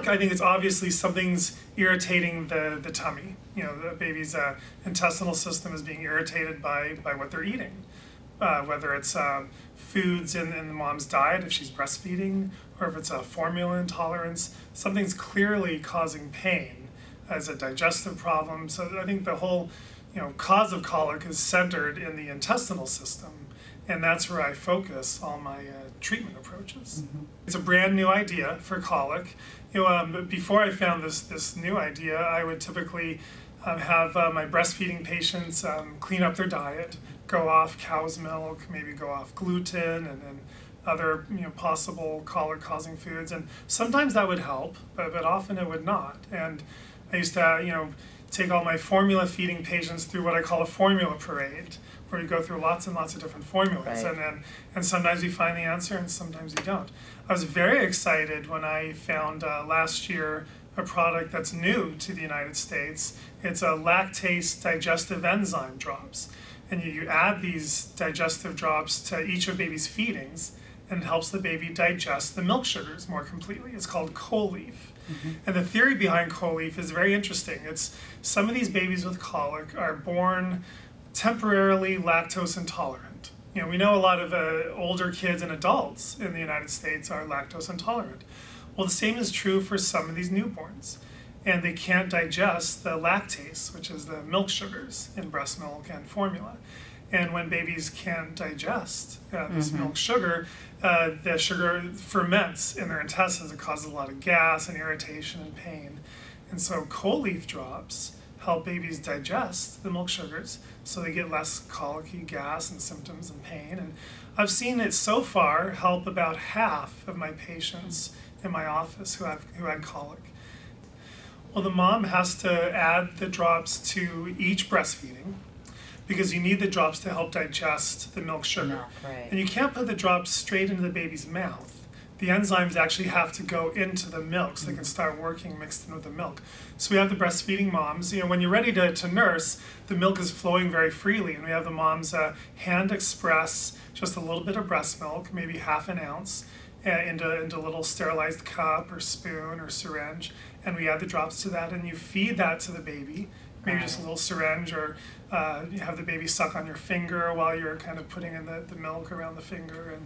colic, I think it's obviously something's irritating the tummy. You know, the baby's intestinal system is being irritated by what they're eating. Whether it's foods in the mom's diet, if she's breastfeeding, or if it's a formula intolerance, something's clearly causing pain as a digestive problem. So I think the whole, cause of colic is centered in the intestinal system, and that's where I focus all my treatment approaches. Mm-hmm. It's a brand new idea for colic. Before I found this new idea, I would typically have my breastfeeding patients clean up their diet, go off cow's milk, maybe go off gluten and other possible colic-causing foods, and sometimes that would help, but often it would not. And I used to take all my formula feeding patients through what I call a formula parade, where you go through lots and lots of different formulas, right. and sometimes we find the answer and sometimes we don't. I was very excited when I found last year a product that's new to the United States. It's a lactase digestive enzyme drops. And you add these digestive drops to each of baby's feedings, and it helps the baby digest the milk sugars more completely. It's called Colic. Mm-hmm. And the theory behind Colic is very interesting. It's some of these babies with colic are born temporarily lactose intolerant. We know a lot of older kids and adults in the United States are lactose intolerant. Well, the same is true for some of these newborns. And they can't digest the lactase, which is the milk sugars in breast milk and formula. And when babies can't digest this milk sugar, the sugar ferments in their intestines. It causes a lot of gas and irritation and pain. And so Colic drops help babies digest the milk sugars so they get less colicky gas and symptoms and pain. And I've seen it so far help about half of my patients in my office who had colic. Well, the mom has to add the drops to each breastfeeding because you need the drops to help digest the milk sugar. Right. And you can't put the drops straight into the baby's mouth. The enzymes actually have to go into the milk so they can start working mixed in with the milk. So we have the breastfeeding moms. When you're ready to nurse, the milk is flowing very freely, and we have the moms hand express just a little bit of breast milk, maybe half an ounce, into a little sterilized cup or spoon or syringe, and we add the drops to that, and you feed that to the baby, maybe just a little syringe, or you have the baby suck on your finger while you're kind of putting in the milk around the finger,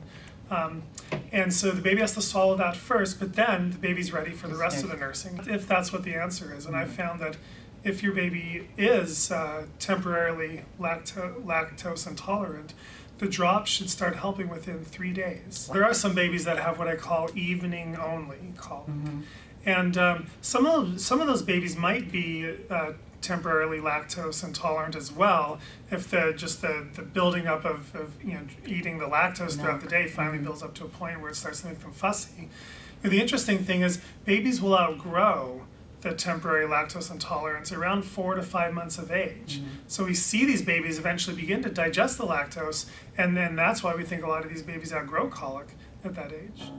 and so the baby has to swallow that first, but then the baby's ready for the rest of the nursing, if that's what the answer is. And I've found that if your baby is temporarily lactose intolerant, the drops should start helping within 3 days. There are some babies that have what I call evening only colic. Mm-hmm. And some of those babies might be temporarily lactose intolerant as well, if the building up of eating the lactose throughout the day finally builds up to a point where it starts to make them fussy. The interesting thing is babies will outgrow the temporary lactose intolerance around 4 to 5 months of age. Mm-hmm. So we see these babies eventually begin to digest the lactose, and then that's why we think a lot of these babies outgrow colic at that age.